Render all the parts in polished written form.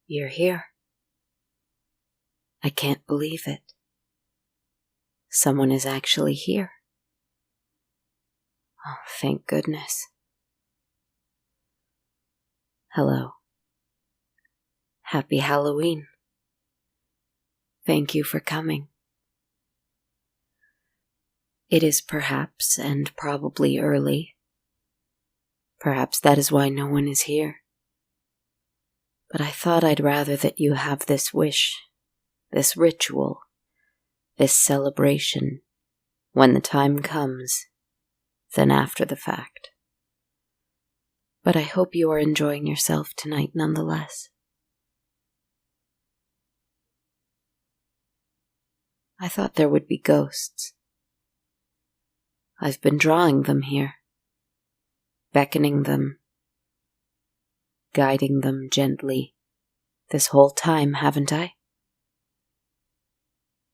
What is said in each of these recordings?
You're here. I can't believe it. Someone is actually here. Oh, thank goodness. Hello. Happy Halloween. Thank you for coming. It is perhaps and probably early. Perhaps that is why no one is here. But I thought I'd rather that you have this wish, this ritual, this celebration, when the time comes, than after the fact. But I hope you are enjoying yourself tonight nonetheless. I thought there would be ghosts. I've been drawing them here, beckoning them, guiding them gently this whole time, haven't I?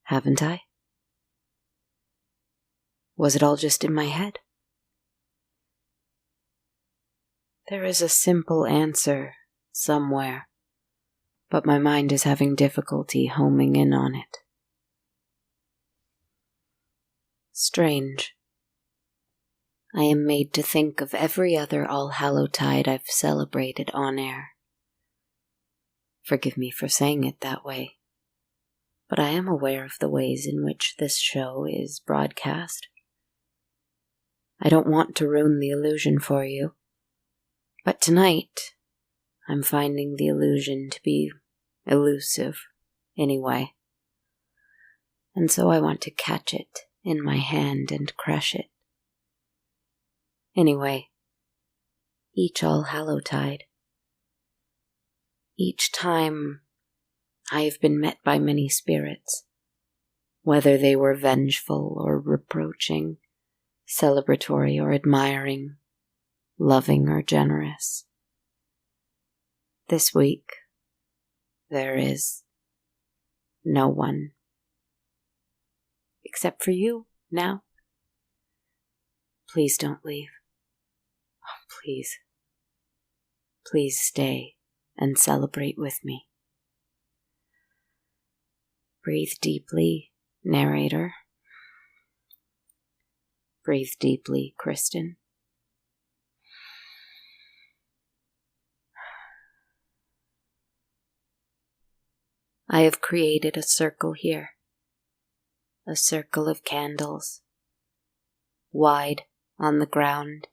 Haven't I? Was it all just in my head? There is a simple answer somewhere, but my mind is having difficulty homing in on it. Strange. I am made to think of every other Allhallowtide I've celebrated on air. Forgive me for saying it that way, but I am aware of the ways in which this show is broadcast. I don't want to ruin the illusion for you, but tonight I'm finding the illusion to be elusive anyway, and so I want to catch it in my hand and crush it. Anyway, each Allhallowtide, each time I have been met by many spirits, whether they were vengeful or reproaching, celebratory or admiring, loving or generous. This week, there is no one. Except for you, now. Please don't leave. Oh, please. Please stay and celebrate with me. Breathe deeply, narrator. Breathe deeply, Kristen. I have created a circle here. A circle of candles, wide on the ground,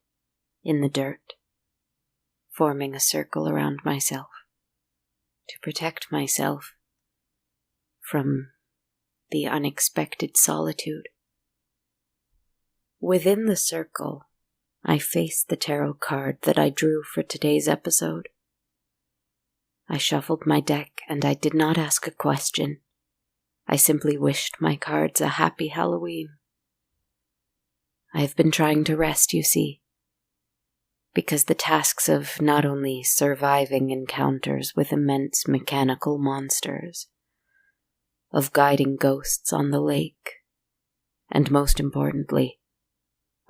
in the dirt, forming a circle around myself, to protect myself from the unexpected solitude. Within the circle, I face the tarot card that I drew for today's episode. I shuffled my deck and I did not ask a question. I simply wished my cards a happy Halloween. I have been trying to rest, you see, because the tasks of not only surviving encounters with immense mechanical monsters, of guiding ghosts on the lake, and most importantly,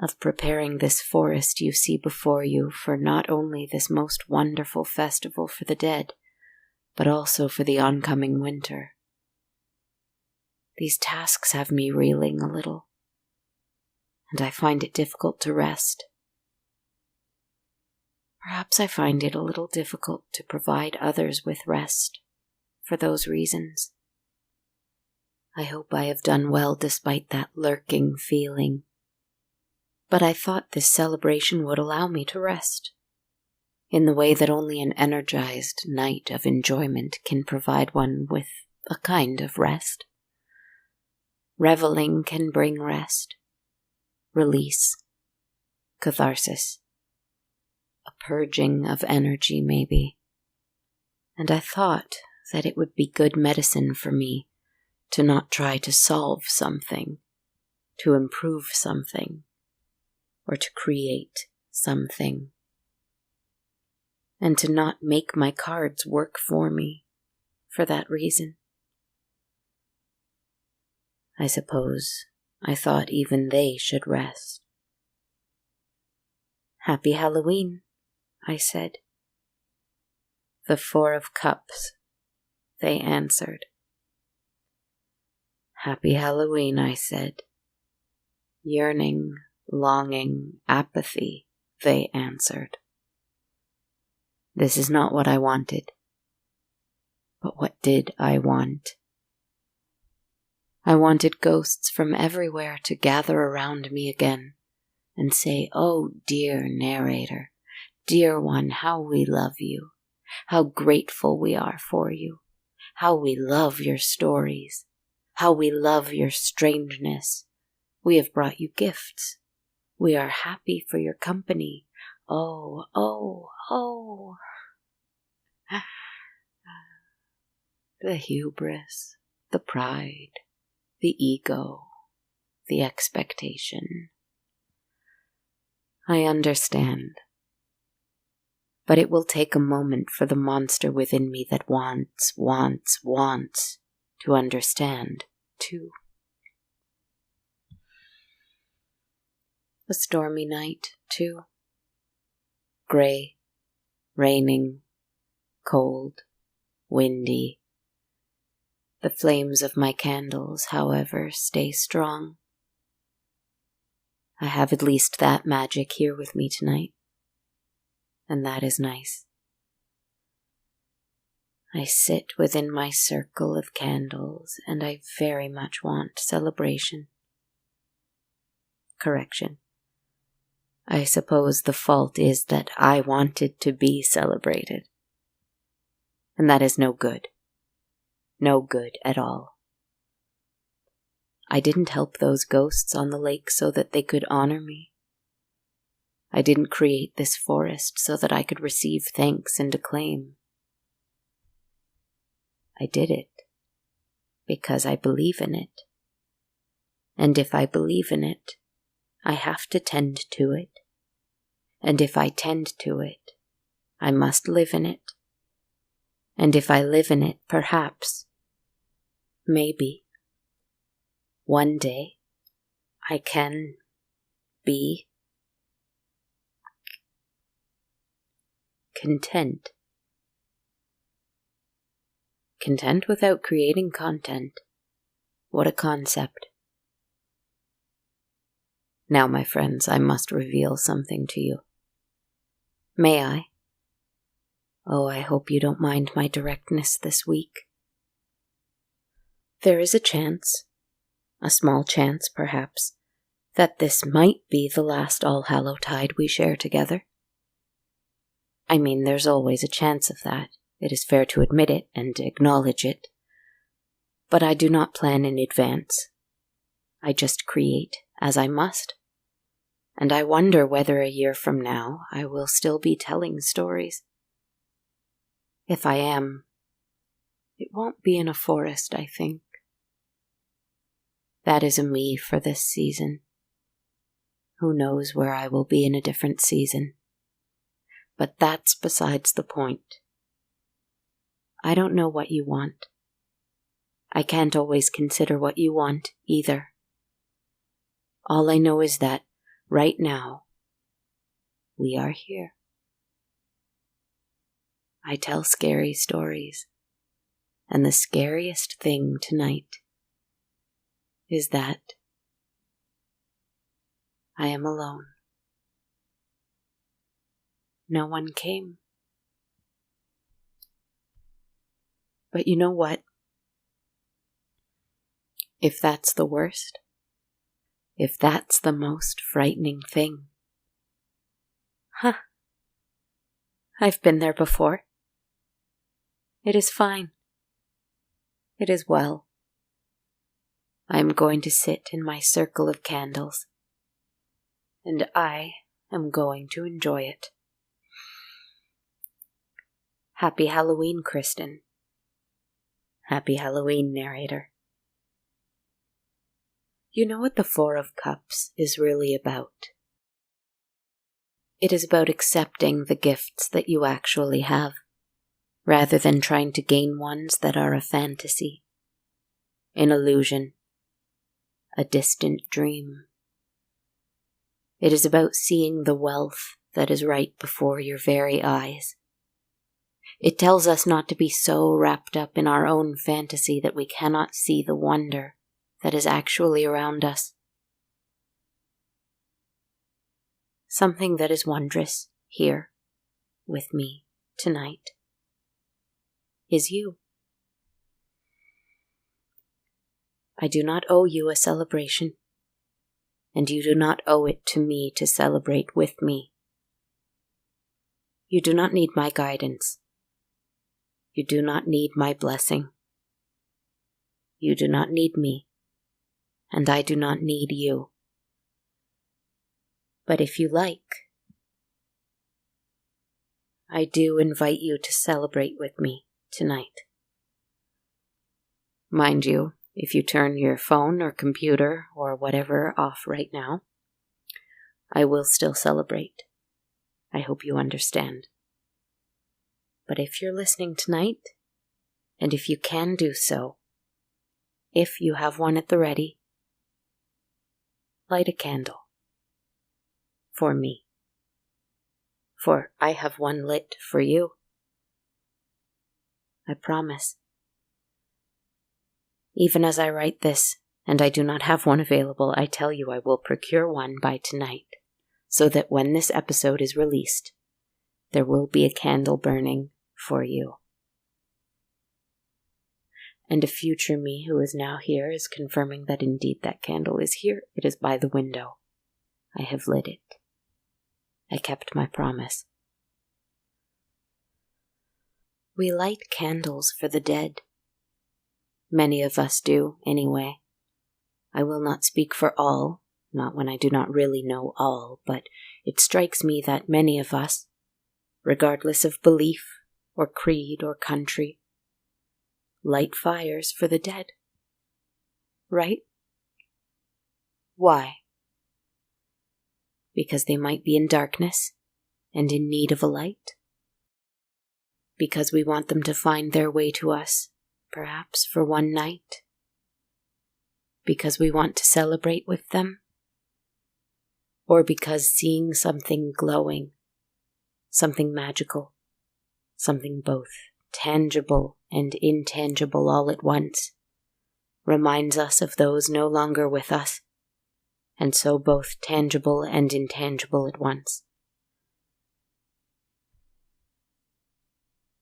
of preparing this forest you see before you for not only this most wonderful festival for the dead, but also for the oncoming winter. These tasks have me reeling a little, and I find it difficult to rest. Perhaps I find it a little difficult to provide others with rest for those reasons. I hope I have done well despite that lurking feeling, but I thought this celebration would allow me to rest, in the way that only an energized night of enjoyment can provide one with a kind of rest. Reveling can bring rest, release, catharsis, a purging of energy maybe, and I thought that it would be good medicine for me to not try to solve something, to improve something, or to create something, and to not make my cards work for me for that reason. I suppose I thought even they should rest. Happy Halloween, I said. The 4 of Cups they answered. Happy Halloween, I said. Yearning, longing, apathy, they answered. This is not what I wanted. But what did I want? I wanted ghosts from everywhere to gather around me again and say, "Oh, dear narrator, dear one, how we love you, how grateful we are for you, how we love your stories, how we love your strangeness. We have brought you gifts. We are happy for your company. Oh, oh, oh." The hubris, the pride, the ego, the expectation. I understand. But it will take a moment for the monster within me that wants to understand, too. A stormy night, too. Gray, raining, cold, windy. The flames of my candles, however, stay strong. I have at least that magic here with me tonight, and that is nice. I sit within my circle of candles, and I very much want celebration. Correction. I suppose the fault is that I wanted to be celebrated. And that is no good. No good at all. I didn't help those ghosts on the lake so that they could honor me. I didn't create this forest so that I could receive thanks and acclaim. I did it because I believe in it. And if I believe in it, I have to tend to it. And if I tend to it, I must live in it. And if I live in it, perhaps, maybe, one day, I can be content. Content without creating content. What a concept. Now, my friends, I must reveal something to you. May I? Oh, I hope you don't mind my directness this week. There is a chance, a small chance perhaps, that this might be the last Allhallowtide we share together. I mean, there's always a chance of that. It is fair to admit it and acknowledge it. But I do not plan in advance. I just create as I must. And I wonder whether a year from now I will still be telling stories. If I am, it won't be in a forest, I think. That is a me for this season. Who knows where I will be in a different season? But that's besides the point. I don't know what you want. I can't always consider what you want either. All I know is that right now, we are here. I tell scary stories, and the scariest thing tonight is that I am alone. No one came. But you know what? If that's the worst, if that's the most frightening thing, I've been there before. It is fine. It is well. I am going to sit in my circle of candles, and I am going to enjoy it. Happy Halloween, Kristen. Happy Halloween, narrator. You know what the Four of Cups is really about? It is about accepting the gifts that you actually have, rather than trying to gain ones that are a fantasy, an illusion, a distant dream. It is about seeing the wealth that is right before your very eyes. It tells us not to be so wrapped up in our own fantasy that we cannot see the wonder that is actually around us. Something that is wondrous here with me tonight is you. I do not owe you a celebration, and you do not owe it to me to celebrate with me. You do not need my guidance. You do not need my blessing. You do not need me, and I do not need you. But if you like, I do invite you to celebrate with me tonight. Mind you, if you turn your phone or computer or whatever off right now, I will still celebrate. I hope you understand. But if you're listening tonight, and if you can do so, if you have one at the ready, light a candle for me. For I have one lit for you. I promise. Even as I write this, and I do not have one available, I tell you I will procure one by tonight, so that when this episode is released, there will be a candle burning for you. And a future me who is now here is confirming that indeed that candle is here. It is by the window. I have lit it. I kept my promise. We light candles for the dead. Many of us do, anyway. I will not speak for all, not when I do not really know all, but it strikes me that many of us, regardless of belief or creed or country, light fires for the dead. Right? Why? Because they might be in darkness and in need of a light? Because we want them to find their way to us, perhaps for one night? Because we want to celebrate with them? Or because seeing something glowing, something magical, something both tangible and intangible all at once, reminds us of those no longer with us, and so both tangible and intangible at once.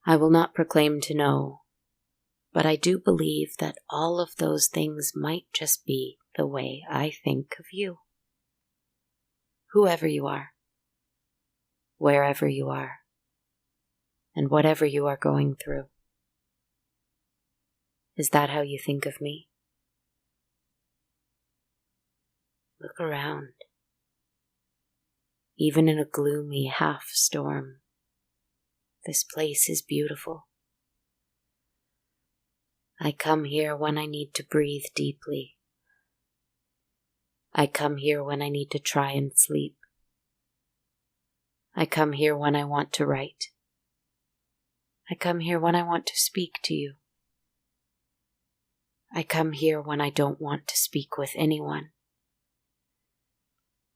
I will not proclaim to know, but I do believe that all of those things might just be the way I think of you. Whoever you are, wherever you are, and whatever you are going through. Is that how you think of me? Look around. Even in a gloomy half-storm, this place is beautiful. I come here when I need to breathe deeply. I come here when I need to try and sleep. I come here when I want to write. I come here when I want to speak to you. I come here when I don't want to speak with anyone.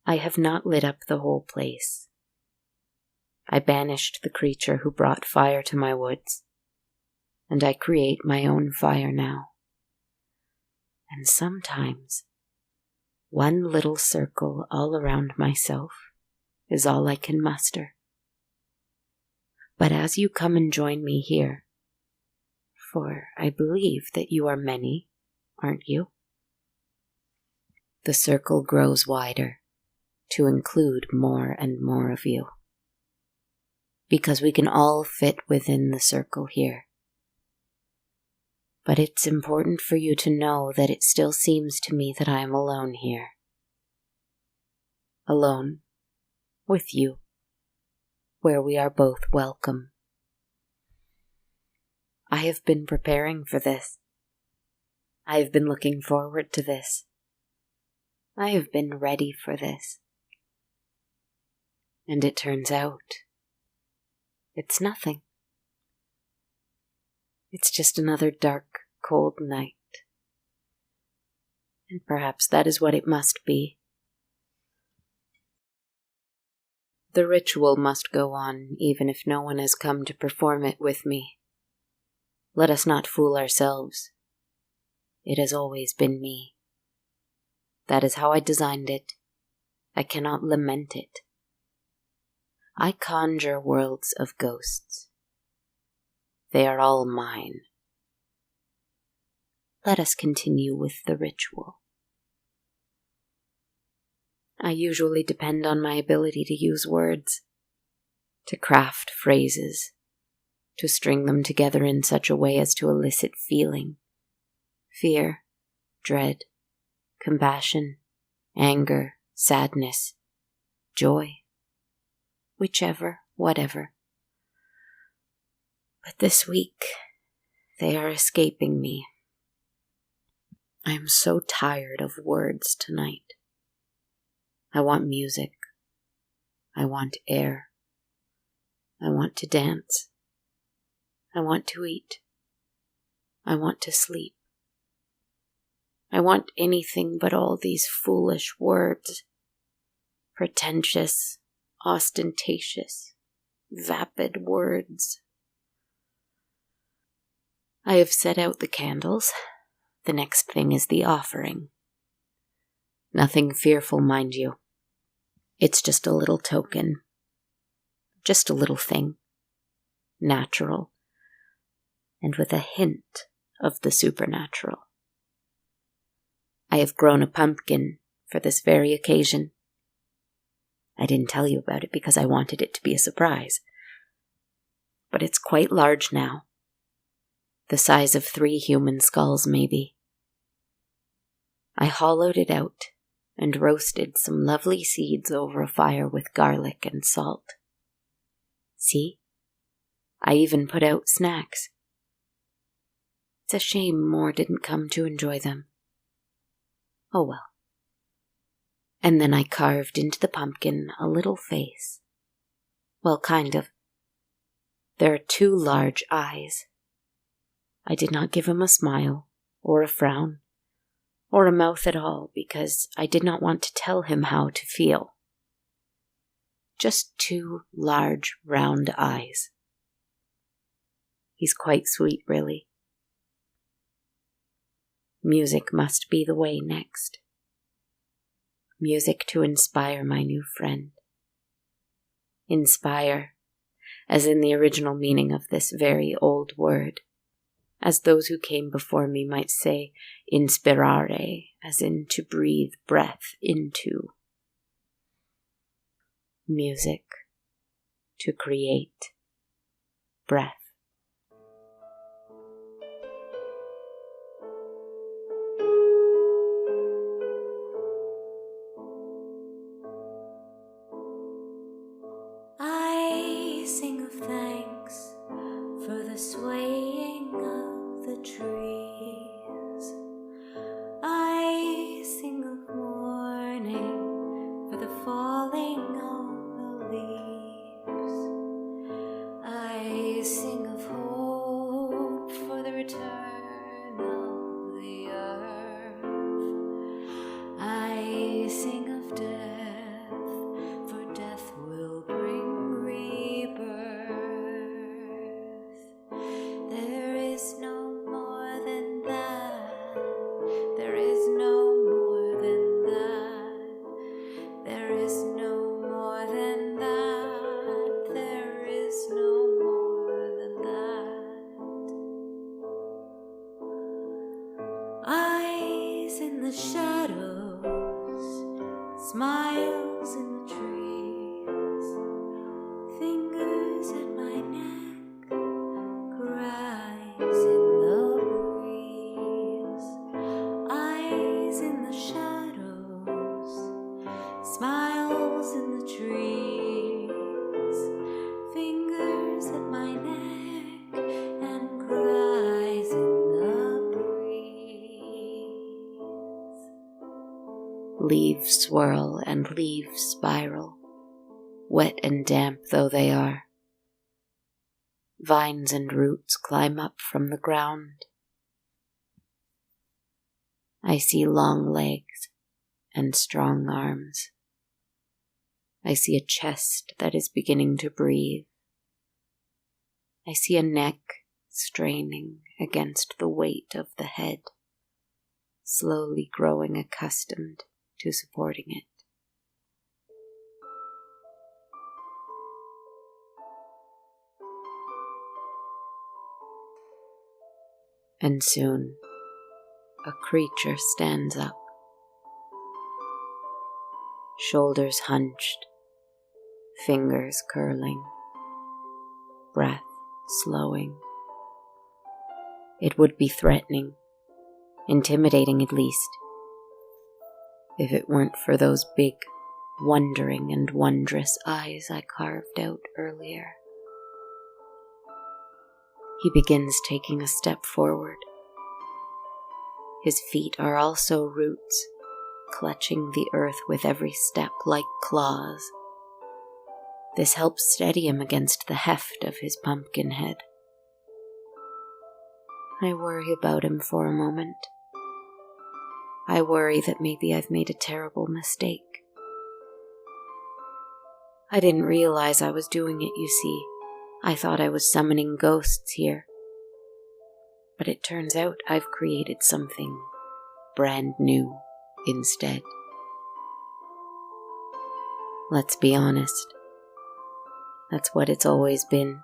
I have not lit up the whole place. I banished the creature who brought fire to my woods, and I create my own fire now. And sometimes, one little circle all around myself is all I can muster. But as you come and join me here, for I believe that you are many, aren't you? The circle grows wider to include more and more of you. Because we can all fit within the circle here. But it's important for you to know that it still seems to me that I am alone here. Alone with you, where we are both welcome. I have been preparing for this. I have been looking forward to this. I have been ready for this. And it turns out, it's nothing. It's just another dark, cold night. And perhaps that is what it must be. The ritual must go on, even if no one has come to perform it with me. Let us not fool ourselves. It has always been me. That is how I designed it. I cannot lament it. I conjure worlds of ghosts. They are all mine. Let us continue with the ritual. I usually depend on my ability to use words, to craft phrases, to string them together in such a way as to elicit feeling, fear, dread, compassion, anger, sadness, joy, whichever, whatever. But this week, they are escaping me. I am so tired of words tonight. I want music. I want air. I want to dance. I want to eat. I want to sleep. I want anything but all these foolish words. Pretentious, ostentatious, vapid words. I have set out the candles. The next thing is the offering. Nothing fearful, mind you. It's just a little token. Just a little thing. Natural. And with a hint of the supernatural. I have grown a pumpkin for this very occasion. I didn't tell you about it because I wanted it to be a surprise. But it's quite large now. The size of 3 human skulls, maybe. I hollowed it out and roasted some lovely seeds over a fire with garlic and salt. See? I even put out snacks. It's a shame more didn't come to enjoy them. Oh well. And then I carved into the pumpkin a little face. Well, kind of. There are 2 large eyes. I did not give him a smile, or a frown, or a mouth at all, because I did not want to tell him how to feel. Just 2 large, round eyes. He's quite sweet, really. Music must be the way next. Music to inspire my new friend. Inspire, as in the original meaning of this very old word. As those who came before me might say, inspirare, as in to breathe breath into. Music, to create breath. I sing of thanks for the swaying of the trees. I sing of mourning for the falling of the leaves. I sing of hope for the return of the earth. I sing of death, for death will bring rebirth. There is no more than that. There is no more than that. There is no more than that. There is no more than that. Eyes in the shadows, smiles in the trees, fingers at my neck, cries in the breeze. Eyes in the shadows, smiles in the trees, fingers at my neck, and cries in the breeze. Leaves swirl and leaves spiral, wet and damp though they are. Vines and roots climb up from the ground. I see long legs and strong arms. I see a chest that is beginning to breathe. I see a neck straining against the weight of the head, slowly growing accustomed to supporting it. And soon, a creature stands up, shoulders hunched, fingers curling, breath slowing. It would be threatening, intimidating at least, if it weren't for those big, wondering and wondrous eyes I carved out earlier. He begins taking a step forward. His feet are also roots, clutching the earth with every step like claws. This helps steady him against the heft of his pumpkin head. I worry about him for a moment. I worry that maybe I've made a terrible mistake. I didn't realize I was doing it, you see. I thought I was summoning ghosts here. But it turns out I've created something brand new instead. Let's be honest. That's what it's always been,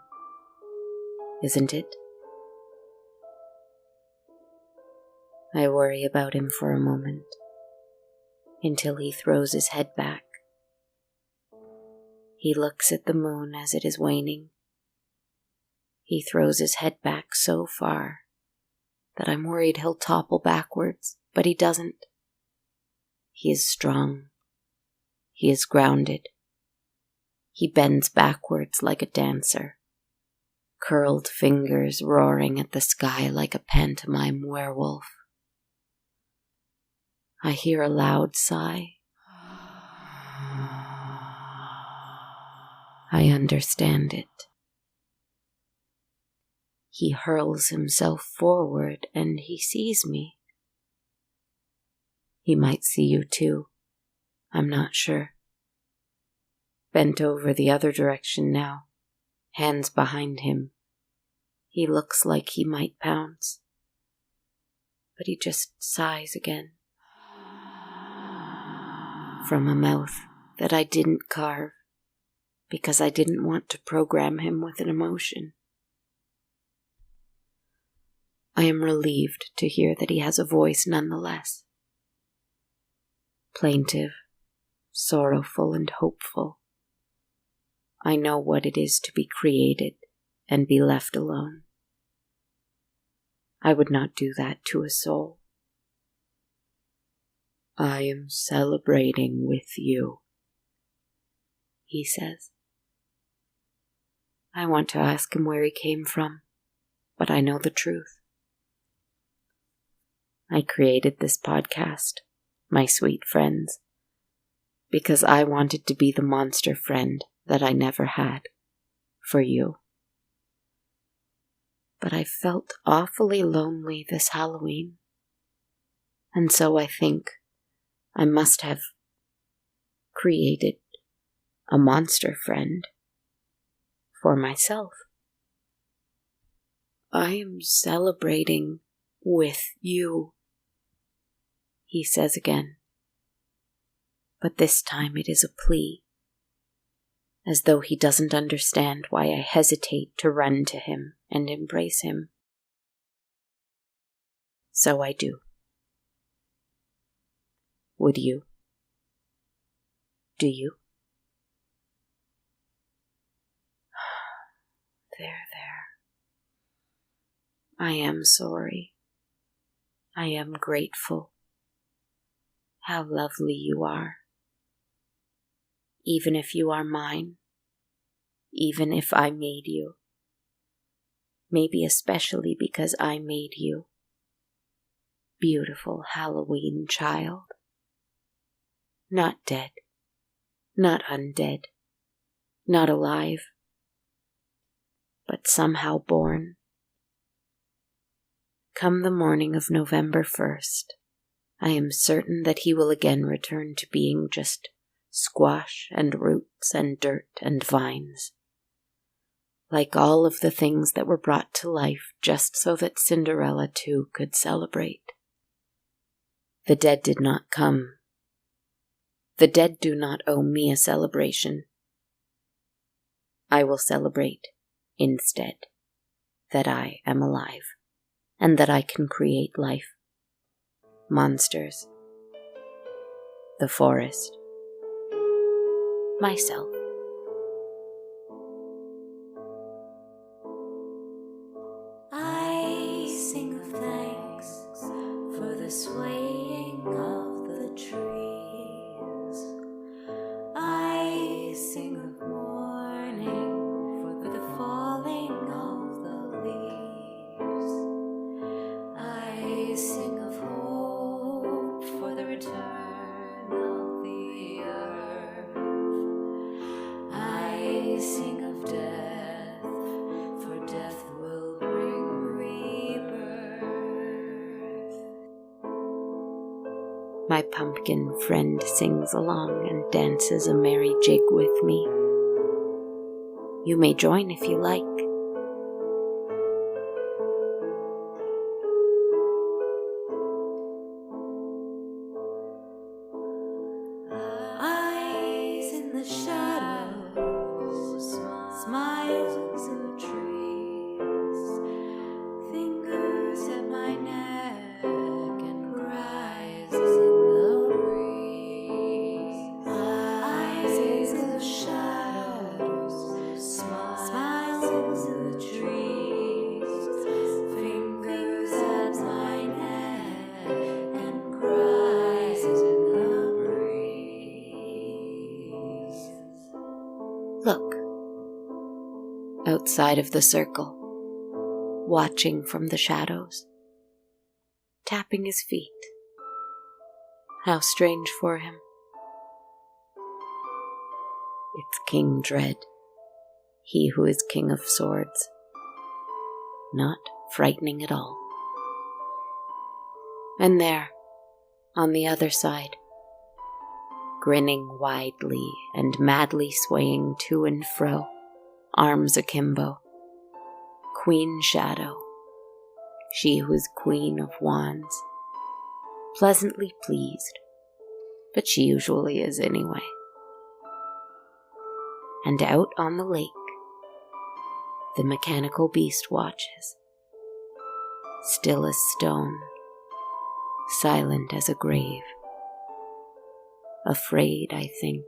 isn't it? I worry about him for a moment, until he throws his head back. He looks at the moon as it is waning. He throws his head back so far that I'm worried he'll topple backwards, but he doesn't. He is strong. He is grounded. He bends backwards like a dancer, curled fingers roaring at the sky like a pantomime werewolf. I hear a loud sigh. I understand it. He hurls himself forward and he sees me. He might see you too. I'm not sure. Bent over the other direction now, hands behind him. He looks like he might pounce, but he just sighs again. From a mouth that I didn't carve, because I didn't want to program him with an emotion. I am relieved to hear that he has a voice nonetheless. Plaintive, sorrowful, and hopeful. I know what it is to be created and be left alone. I would not do that to a soul. I am celebrating with you, he says. I want to ask him where he came from, but I know the truth. I created this podcast, my sweet friends, because I wanted to be the monster friend that I never had for you. But I felt awfully lonely this Halloween, and so I think I must have created a monster friend for myself. I am celebrating with you, he says again. But this time it is a plea, as though he doesn't understand why I hesitate to run to him and embrace him. So I do. Would you? Do you? There. I am sorry. I am grateful. How lovely you are. Even if you are mine, even if I made you, maybe especially because I made you. Beautiful Halloween child. Not dead, not undead, not alive, but somehow born. Come the morning of November 1st, I am certain that he will again return to being just squash and roots and dirt and vines. Like all of the things that were brought to life just so that Cinderella too could celebrate. The dead did not come. The dead do not owe me a celebration. I will celebrate, instead, that I am alive, and that I can create life. Monsters. The forest. Myself. I sing of thanks for the swaying of the trees. I sing of mourning for the falling of the leaves. I sing of hope for the return of the earth. I sing of death, for death will bring rebirth. My pumpkin friend sings along and dances a merry jig with me. You may join if you like. Eyes in the shadows, smiles in the trees, fingers at my neck and cries in the breeze. Eyes in the shadows, smiles in the trees, fingers at my neck and cries in the breeze. Look. Outside of the circle, watching from the shadows, tapping his feet. How strange for him. It's King Dread, he who is king of swords. Not frightening at all. And there, on the other side, grinning widely and madly swaying to and fro, arms akimbo, Queen Shadow, she who is queen of wands, pleasantly pleased, but she usually is anyway. And out on the lake, the mechanical beast watches, still as stone, silent as a grave, afraid, I think.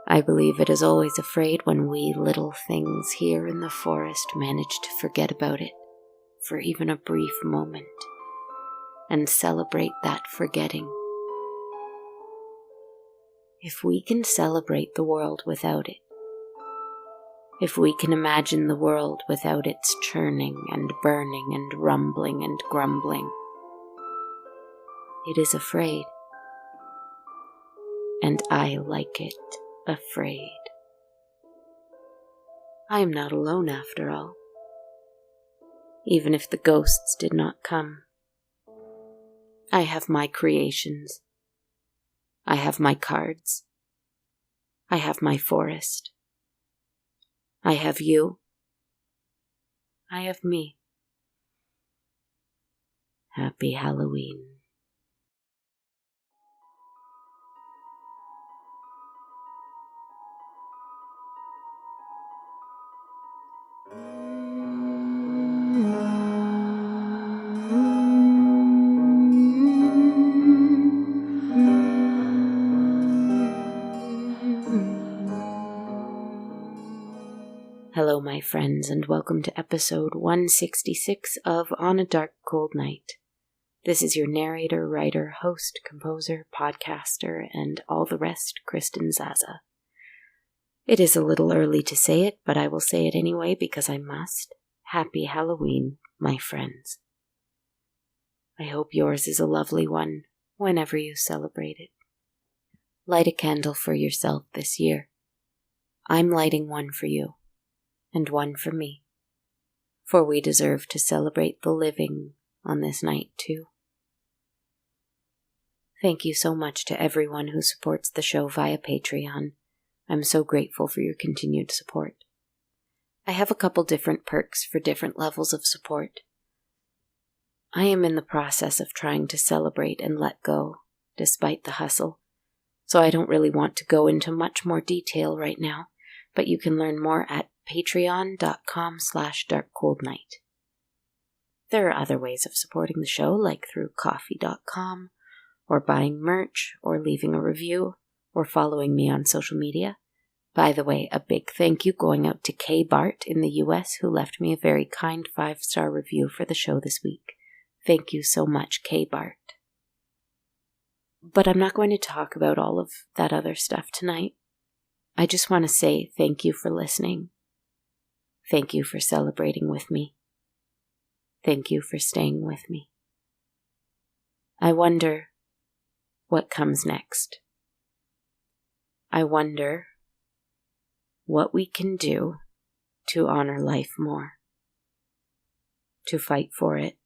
I believe it is always afraid when we little things here in the forest manage to forget about it for even a brief moment and celebrate that forgetting. If we can celebrate the world without it, if we can imagine the world without its churning and burning and rumbling and grumbling, it is afraid. And I like it afraid. I am not alone after all, even if the ghosts did not come. I have my creations. I have my cards. I have my forest. I have you. I have me. Happy Halloween. Hello, my friends, and welcome to episode 166 of On a Dark, Cold Night. This is your narrator, writer, host, composer, podcaster, and all the rest, Kristen Zaza. It is a little early to say it, but I will say it anyway because I must. Happy Halloween, my friends. I hope yours is a lovely one whenever you celebrate it. Light a candle for yourself this year. I'm lighting one for you. And one for me, for we deserve to celebrate the living on this night too. Thank you so much to everyone who supports the show via Patreon. I'm so grateful for your continued support. I have a couple different perks for different levels of support. I am in the process of trying to celebrate and let go, despite the hustle, so I don't really want to go into much more detail right now, but you can learn more at patreon.com/darkcoldnight. There are other ways of supporting the show, like through coffee.com, or buying merch, or leaving a review, or following me on social media. By the way, a big thank you going out to Kay Bart in the US, who left me a very kind 5-star review for the show this week. Thank you so much, Kay Bart. But I'm not going to talk about all of that other stuff tonight. I just want to say thank you for listening. Thank you for celebrating with me. Thank you for staying with me. I wonder what comes next. I wonder what we can do to honor life more, to fight for it,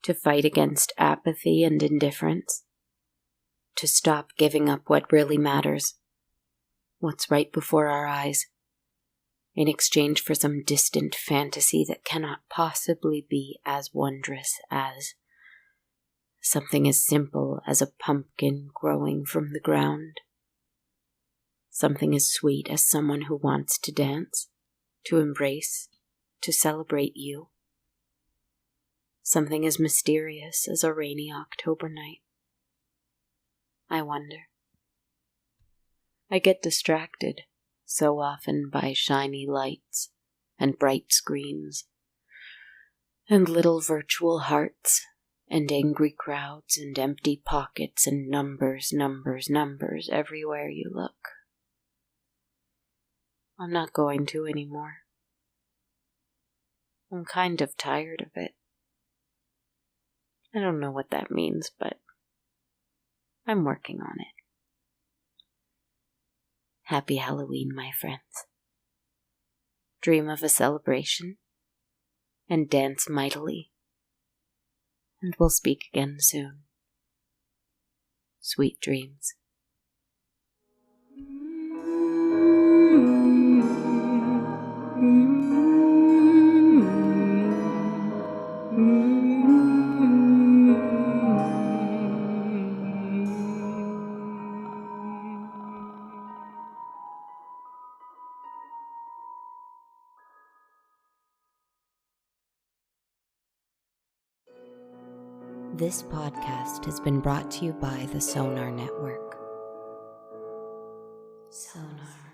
to fight against apathy and indifference, to stop giving up what really matters, what's right before our eyes, in exchange for some distant fantasy that cannot possibly be as wondrous as something as simple as a pumpkin growing from the ground, something as sweet as someone who wants to dance, to embrace, to celebrate you, something as mysterious as a rainy October night. I wonder. I get distracted so often by shiny lights and bright screens and little virtual hearts and angry crowds and empty pockets and numbers everywhere you look. I'm not going to anymore. I'm kind of tired of it. I don't know what that means, but I'm working on it. Happy Halloween, my friends. Dream of a celebration and dance mightily. And we'll speak again soon. Sweet dreams. This podcast has been brought to you by the Sonar Network. Sonar.